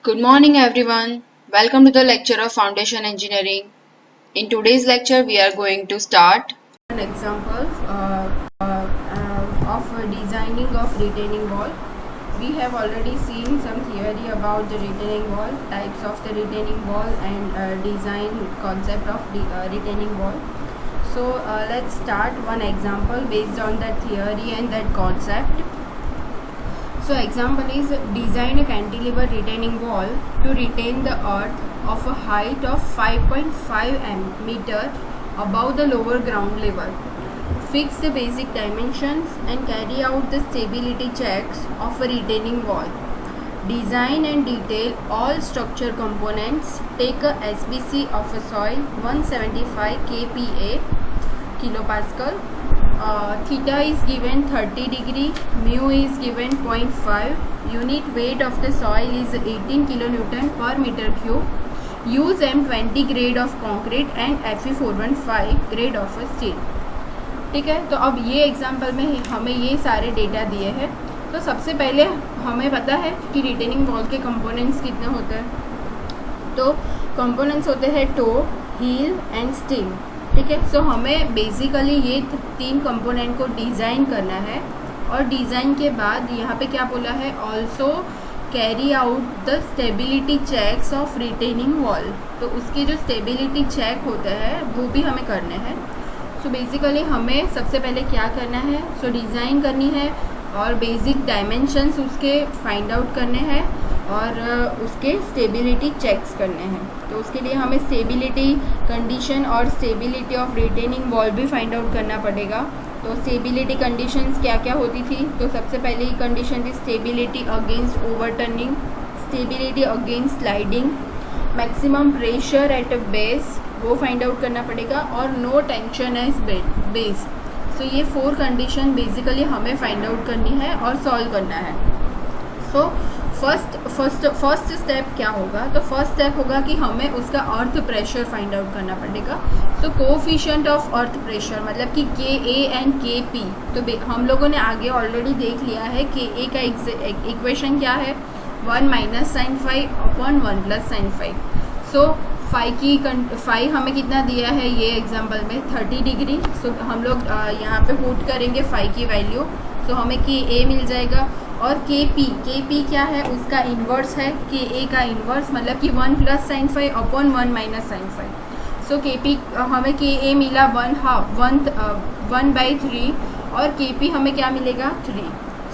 Good morning everyone. Welcome to the lecture of Foundation Engineering. In today's lecture we are going to start an example of designing of retaining wall. We have already seen some theory about the retaining wall, types of the retaining wall and design concept of the retaining wall. So let's start one example based on that theory and that concept. So example is design a cantilever retaining wall to retain the earth of a height of 5.5 meter above the lower ground level. Fix the basic dimensions and carry out the stability checks of a retaining wall. Design and detail all structure components. Take a SBC of a soil 175 kPa kilopascal. Theta is given 30 degree, mu is given 0.5, unit weight of the soil is 18 kilonewton per meter cube. Use M20 grade of concrete and Fe415 grade of a steel. ठीक है, तो अब ये example में हमें ये सारे data दिए हैं. तो सबसे पहले हमें पता है कि रिटेनिंग वॉल के कंपोनेंट्स कितने होते हैं. तो कंपोनेंट्स होते हैं टो, हील एंड स्टीम. ठीक है, सो हमें बेसिकली ये तीन कंपोनेंट को डिज़ाइन करना है. और डिज़ाइन के बाद यहाँ पे क्या बोला है, also carry out the stability checks of retaining wall. तो उसके जो स्टेबिलिटी चेक होते हैं वो भी हमें करने हैं. सो बेसिकली हमें सबसे पहले क्या करना है, सो डिज़ाइन करनी है और बेसिक डायमेंशंस उसके फाइंड आउट करने हैं और उसके स्टेबिलिटी चेक्स करने हैं. तो उसके लिए हमें स्टेबिलिटी कंडीशन और स्टेबिलिटी ऑफ रिटेनिंग वॉल भी फाइंड आउट करना पड़ेगा. तो स्टेबिलिटी कंडीशंस क्या क्या होती थी, तो सबसे पहले ही कंडीशन थी stability against overturning, stability against sliding, maximum pressure at a base वो फाइंड आउट करना पड़ेगा और नो टेंशन एज बेस. सो ये 4 कंडीशन बेसिकली हमें फाइंड आउट करनी है और सॉल्व करना है. सो फर्स्ट स्टेप क्या होगा, तो फर्स्ट स्टेप होगा कि हमें उसका अर्थ प्रेशर फाइंड आउट करना पड़ेगा. सो कोफिशिएंट ऑफ अर्थ प्रेशर मतलब कि के ए एंड के पी. तो हम लोगों ने आगे ऑलरेडी देख लिया है के ए का इक्वेशन क्या है, 1 minus sine five upon 1 plus sine five. So phi हमें कितना दिया है ये एग्जाम्पल में 30 डिग्री. सो हम लोग यहाँ पे पुट करेंगे फाई की वैल्यू. सो हमें के ए मिल जाएगा और के पी क्या है, उसका इन्वर्स है के ए का इन्वर्स मतलब कि 1 plus sine five upon 1 minus sine five. So K P हमें के ए मिला 1/3 और के पी हमें क्या मिलेगा 3.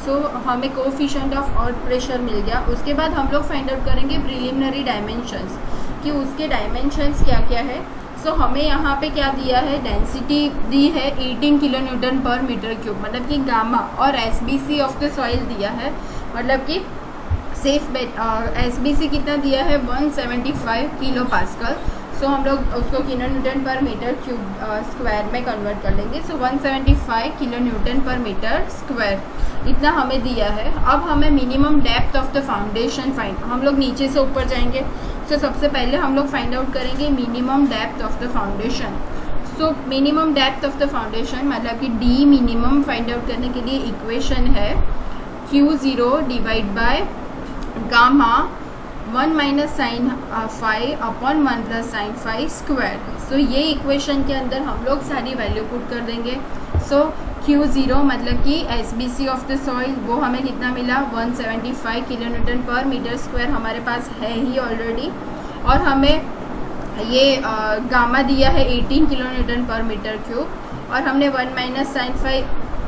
सो हमें कोफिशिएंट ऑफ अर्थ प्रेशर मिल गया. उसके बाद हम लोग फाइंड आउट करेंगे प्रिलिमिनरी डायमेंशंस कि उसके डायमेंशंस क्या क्या है. सो हमें यहाँ पे क्या दिया है, डेंसिटी दी है 18 किलोन्यूटन पर मीटर क्यूब मतलब कि गामा, और एसबीसी ऑफ द सॉइल दिया है मतलब कि सेफ बेड. एसबीसी कितना दिया है 175 किलो पास्कल. सो हम लोग उसको किलोन्यूटन पर मीटर क्यूब स्क्वायर में कन्वर्ट कर लेंगे. सो 175 किलोन्यूटन पर मीटर स्क्वायर इतना हमें दिया है. अब हमें minimum depth of the foundation हम लोग नीचे से ऊपर जाएंगे. सो सबसे पहले हम लोग फाइंड आउट करेंगे minimum depth of the foundation. So minimum depth of the foundation मतलब कि डी मिनिमम फाइंड आउट करने के लिए इक्वेशन है Q0 divide by gamma 1 minus sine five upon 1 plus sine five square. So ये equation के अंदर हम लोग सारी वैल्यू पुट कर देंगे. सो Q0 मतलब कि SBC ऑफ द सॉइल वो हमें कितना मिला 175 किलोन्यूटन पर मीटर स्क्वायर हमारे पास है ही ऑलरेडी. और हमें ये गामा दिया है 18 किलोन्यूटन पर मीटर क्यूब और हमने 1 माइनस साइन फाइव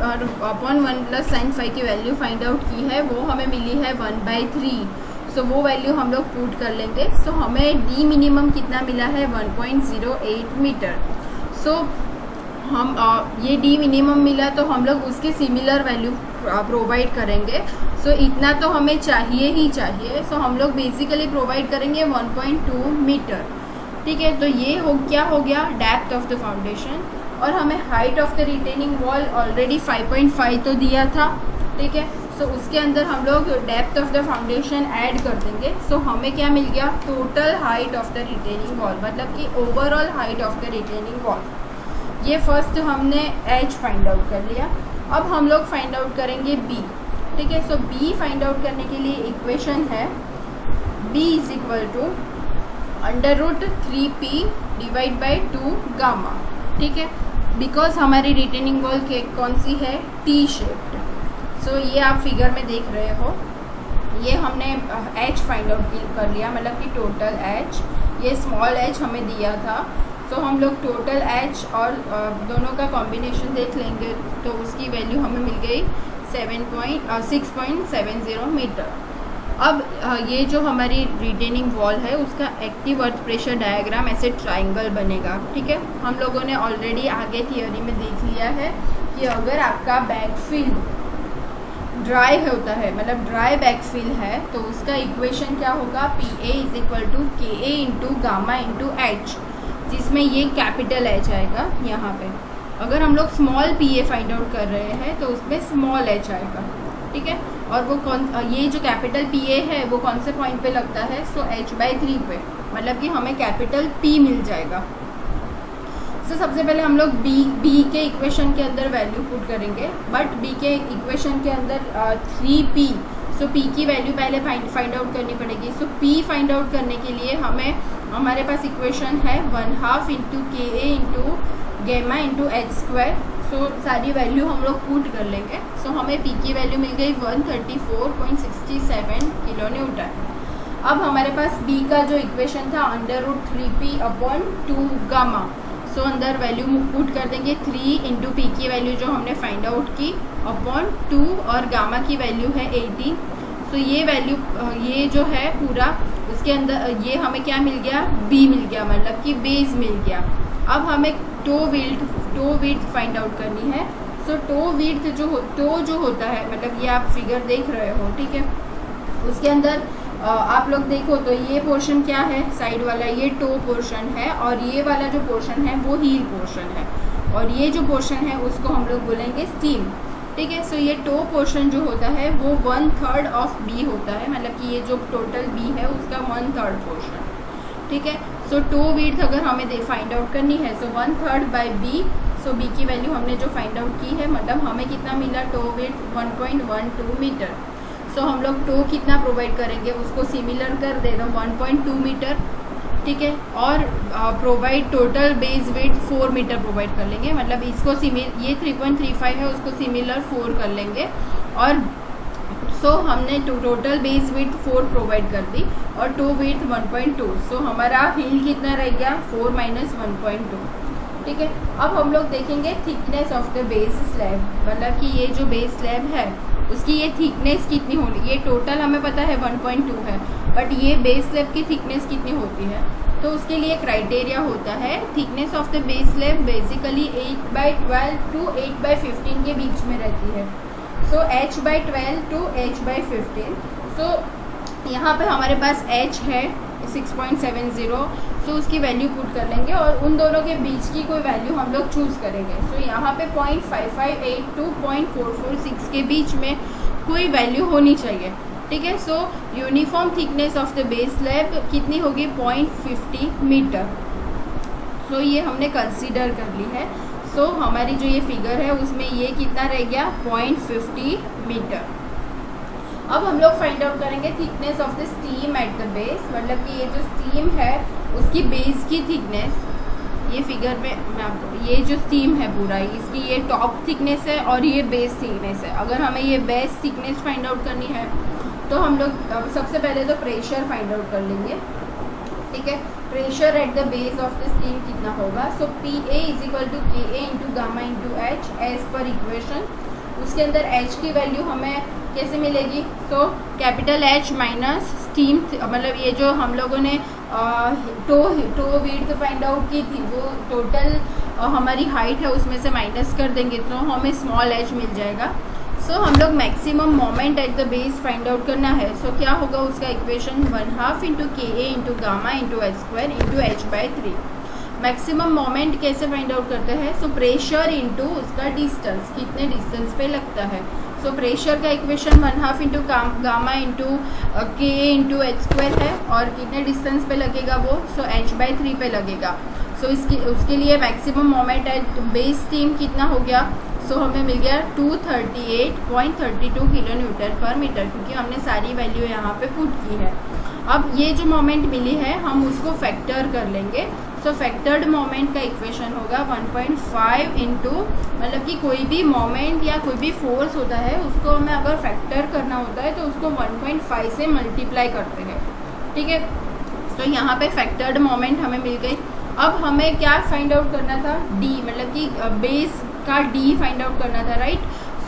और अपॉन 1 प्लस साइन फाइव की वैल्यू फाइंड आउट की है, वो हमें मिली है 1/3. सो वो वैल्यू हम लोग पुट कर लेंगे. सो हमें डी मिनिमम कितना मिला है 1.08 मीटर. सो हम ये डी मिनिमम मिला तो हम लोग उसके सिमिलर वैल्यू प्रोवाइड करेंगे. सो इतना तो हमें चाहिए ही चाहिए. सो हम लोग बेसिकली प्रोवाइड करेंगे 1.2 मीटर. ठीक है, तो ये क्या हो गया डेप्थ ऑफ द फाउंडेशन. और हमें height of the retaining wall already 5.5 तो दिया था. ठीक है, सो उसके अंदर हम लोग depth of the foundation add कर देंगे. सो हमें क्या मिल गया total height of the retaining wall मतलब कि overall height of the retaining wall. ये फर्स्ट हमने एच फाइंड आउट कर लिया. अब हम लोग फाइंड आउट करेंगे बी. ठीक है, सो बी फाइंड आउट करने के लिए इक्वेशन है B is equal to √3p divide by 2 gamma. ठीक है, बिकॉज हमारी रिटेनिंग वॉल कौन सी है, टी शेप्ड। सो ये आप फिगर में देख रहे हो, ये हमने एच फाइंड आउट कर लिया, मतलब कि टोटल एच, ये स्मॉल एच हमें दिया था। तो हम लोग टोटल एच और दोनों का कॉम्बिनेशन देख लेंगे, तो उसकी वैल्यू हमें मिल गई 6.70 मीटर। अब ये जो हमारी रिटेनिंग वॉल है उसका एक्टिव अर्थ प्रेशर डायग्राम ऐसे ट्राइंगल बनेगा। ठीक है, हम लोगों ने ऑलरेडी आगे थियोरी में देख लिया है कि अगर आपका बैकफिल ड्राई होता है, मतलब ड्राई बैकफिल है, तो उसका इक्वेशन क्या होगा, PA is equal to KA into gamma into H, जिसमें ये कैपिटल एच आएगा यहाँ पे। अगर हम लोग स्मॉल PA फाइंड आउट कर रहे हैं तो उसमें स्मॉल एच आएगा। ठीक है, और वो ये जो कैपिटल PA है वो कौन से पॉइंट पे लगता है, सो h/3 पे, मतलब कि हमें कैपिटल P मिल जाएगा। तो सबसे पहले हम लोग B के इक्वेशन के अंदर वैल्यू पुट करेंगे, बट B के इक्वेशन के अंदर 3P, सो P की वैल्यू पहले फाइंड आउट करनी पड़ेगी। सो P फाइंड आउट करने के लिए हमारे पास इक्वेशन है 1/2 इंटू KA इंटू गेमा इंटू h²। सो सारी वैल्यू हम लोग पुट कर लेंगे। सो हमें P की वैल्यू मिल गई 134.67 किलो न्यूटन। अब हमारे पास B का जो इक्वेशन था √3p/2 गामा, सो अंदर वैल्यू पुट कर देंगे 3 इंटू P की वैल्यू जो हमने फाइंड आउट की अपॉन 2, और गामा की वैल्यू है 18। सो ये वैल्यू ये जो है पूरा उसके अंदर ये हमें क्या मिल गया, B मिल गया, मतलब कि बेस मिल गया। अब हमें टो विड्थ फाइंड आउट करनी है। सो टो विड्थ जो होता है, मतलब ये आप फिगर देख रहे हो, ठीक है, उसके अंदर आप लोग देखो तो ये पोर्शन क्या है, साइड वाला ये टो पोर्शन है, और ये वाला जो पोर्शन है वो हील पोर्शन है, और ये जो पोर्शन है उसको हम लोग बोलेंगे स्टीम। ठीक है, सो ये टो पोर्शन जो होता है वो 1/3 ऑफ B होता है, मतलब कि ये जो टोटल B है उसका 1/3 पोर्शन। ठीक है, सो टो विड्थ अगर हमें फाइंड आउट करनी है, सो 1/3 बाई B। सो B की वैल्यू हमने जो फाइंड आउट की है, मतलब हमें कितना मिला, टो विड्थ 1.12 मीटर। सो हम लोग टो कितना प्रोवाइड करेंगे, उसको सिमिलर कर दे दो 1.2 मीटर। ठीक है, और provide total base width 4 metre provide कर लेंगे, मतलब इसको ये 3.35 है, उसको सिमिलर 4 कर लेंगे। और सो हमने टोटल बेस विड्थ 4 प्रोवाइड कर दी और टो विड्थ 1.2। सो हमारा हील कितना रह गया, 4 - 1.2। ठीक है, अब हम लोग देखेंगे thickness of the base slab, मतलब कि ये जो बेस स्लैब है उसकी ये थिकनेस कितनी होगी। ये टोटल हमें पता है 1.2 है, बट ये बेस स्लैब की थिकनेस कितनी होती है, तो उसके लिए क्राइटेरिया होता है thickness of the base slab basically 8/12 to 8/15 के बीच में रहती है। सो h/12 टू h/15। सो यहाँ पे हमारे पास h है 6.70, सो उसकी वैल्यू पुट कर लेंगे और उन दोनों के बीच की कोई वैल्यू हम लोग चूज़ करेंगे। सो यहाँ पे 0.558 टू 0.446 के बीच में कोई वैल्यू होनी चाहिए। ठीक है, सो uniform thickness of the base slab कितनी होगी, 0.50 मीटर। सो ये हमने कंसीडर कर ली है। सो हमारी जो ये फिगर है उसमें ये कितना रह गया, 0.50 मीटर। अब हम लोग फाइंड आउट करेंगे thickness of the steam eight the base, मतलब कि ये जो स्टीम है उसकी बेस की थिकनेस, ये फिगर में मैं आपको, ये जो स्टीम है पूरा इसकी ये टॉप थिकनेस है और ये बेस थिकनेस है। अगर हमें ये बेस थिकनेस फाइंड आउट करनी है तो हम लोग सबसे पहले तो प्रेशर फाइंड आउट कर लेंगे। ठीक है, pressure at the base of the stem कितना होगा, so PA is equal to KA into gamma into H as per equation. उसके अंदर H की वैल्यू हमें कैसे मिलेगी, so capital H minus stem, मतलब ये जो हम लोगों ने टो विड्थ फाइंड आउट की थी वो टोटल हमारी हाइट है उसमें से माइनस कर देंगे तो हमें स्मॉल h मिल जाएगा। सो हम लोग maximum moment at the base find out करना है। सो क्या होगा उसका equation, 1/2 into KA into gamma into h² into h/3। Maximum moment कैसे फाइंड आउट करते हैं, सो प्रेशर इंटू उसका डिस्टेंस, कितने डिस्टेंस पे लगता है। सो प्रेशर का equation 1/2 into gamma into KA into h² है, और कितने डिस्टेंस पे लगेगा वो, सो h/3 पे लगेगा। सो उसके लिए maximum moment at base steam कितना हो गया, सो हमें मिल गया 238.32 किलो न्यूटन पर मीटर, क्योंकि हमने सारी वैल्यू यहाँ पे पुट की है। अब ये जो मोमेंट मिली है हम उसको फैक्टर कर लेंगे। सो फैक्टर्ड मोमेंट का इक्वेशन होगा 1.5 इंटू, मतलब कि कोई भी मोमेंट या कोई भी फोर्स होता है उसको हमें अगर फैक्टर करना होता है तो उसको 1.5 से मल्टीप्लाई करते हैं, ठीक है। तो यहाँ पे फैक्टर्ड मोमेंट हमें मिल गई। अब हमें क्या फाइंड आउट करना था, डी, मतलब कि बेस का डी फाइंड आउट करना था, राइट।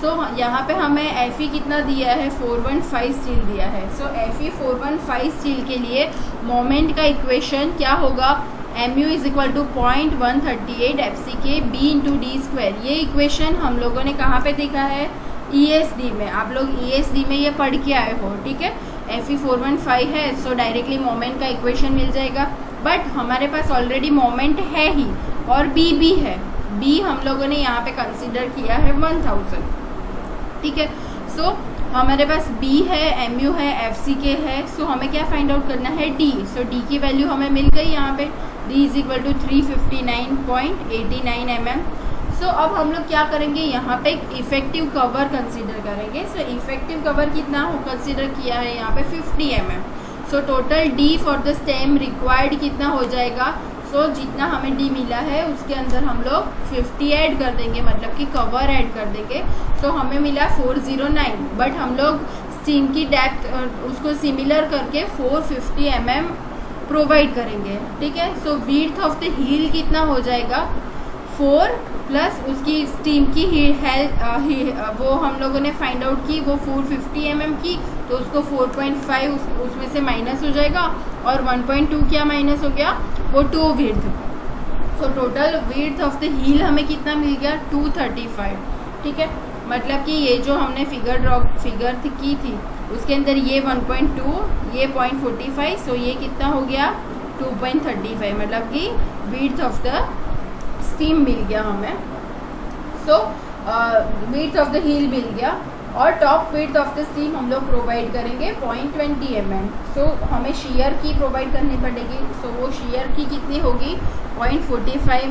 सो यहाँ पे हमें Fe कितना दिया है, 415 स्टील दिया है। सो Fe 415 स्टील के लिए मोमेंट का इक्वेशन क्या होगा, mu is equal to 0.138 FCK B into D square. ये इक्वेशन हम लोगों ने कहाँ पे देखा है, ESD में। आप लोग ESD में ये पढ़ के आए हो, ठीक है। Fe 415 है, सो डायरेक्टली मोमेंट का इक्वेशन मिल जाएगा। बट हमारे पास ऑलरेडी मोमेंट है ही और B भी है। B हम लोगों ने यहाँ पे कंसिडर किया है 1000, ठीक है। सो हमारे पास B है, mu है, FCK है। सो हमें क्या फाइंड आउट करना है, D। सो D की वैल्यू हमें मिल गई यहाँ पे, D is equal to 359.89 mm। So अब हम लोग क्या करेंगे, यहाँ पे एक इफेक्टिव कवर कंसीडर करेंगे। सो इफेक्टिव कवर कितना हो कंसीडर किया है यहाँ पे 50 mm। So total D for the stem required कितना हो जाएगा, सो जितना हमें D मिला है उसके अंदर हम लोग 50 ऐड कर देंगे, मतलब कि कवर ऐड कर देंगे। सो हमें मिला 409, बट हम लोग स्टीम की डेप्थ उसको सिमिलर करके 450 mm प्रोवाइड करेंगे, ठीक है। सो विड्थ ऑफ द हील कितना हो जाएगा, 4 प्लस उसकी स्टीम की वो हम लोगों ने फाइंड आउट की, वो 450 mm की, तो उसको 4.5 उसमें से माइनस हो जाएगा और 1.2 क्या माइनस हो गया, वो toe width. So total width of the heel हमें कितना मिल गया, 235, ठीक है। मतलब कि ये जो हमने फिगर की थी उसके अंदर ये 1.2, ये 0.45, सो ये कितना हो गया 2.35, मतलब कि विड्थ ऑफ द स्टीम मिल गया हमें। सो विड्थ ऑफ द हील मिल गया और top width of the steam हम लोग प्रोवाइड करेंगे 0.20 mm। सो हमें शेयर की प्रोवाइड करनी पड़ेगी। सो वो शेयर की कितनी होगी, 0.45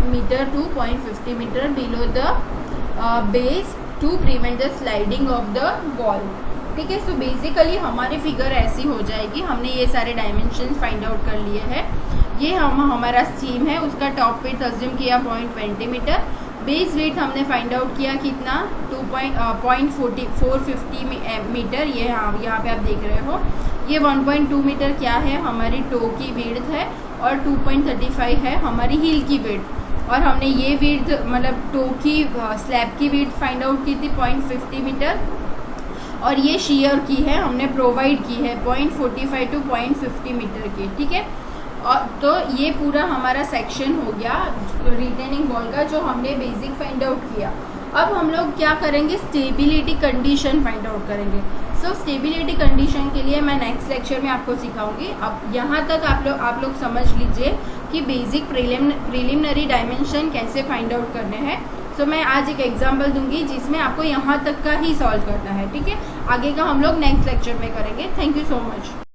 metre to 0.50 metre below the base to prevent the sliding of the wall, ठीक है। सो बेसिकली हमारी फिगर ऐसी हो जाएगी। हमने ये सारे डायमेंशन फाइंड आउट कर लिए हैं। ये हमारा स्टीम है, उसका टॉप वेट अज्यूम किया 0.20 मीटर, बेस वेट हमने फाइंड आउट किया कितना 450 मीटर। ये यहाँ पे आप देख रहे हो, ये 1.2 मीटर क्या है, हमारी टो की विड्थ है और 2.35 है हमारी हील की विड्थ। और हमने ये विड्थ मतलब टो की स्लैब की विड्थ फाइंड आउट की थी 0.50 मीटर और ये शेयर की है हमने प्रोवाइड की है 0.45 टू 0.50 मीटर की, ठीक है। और तो ये पूरा हमारा सेक्शन हो गया रिटेनिंग वॉल का जो हमने बेसिक फाइंड आउट किया। अब हम लोग क्या करेंगे, स्टेबिलिटी कंडीशन फाइंड आउट करेंगे। सो स्टेबिलिटी कंडीशन के लिए मैं नेक्स्ट लेक्चर में आपको सिखाऊंगी। अब यहाँ तक आप लोग समझ लीजिए कि बेसिक प्रिलिमिनरी डायमेंशन कैसे फाइंड आउट करने हैं। सो मैं आज एक एग्जांपल दूंगी जिसमें आपको यहाँ तक का ही सॉल्व करना है, ठीक है। आगे का हम लोग नेक्स्ट लेक्चर में करेंगे। Thank you so much.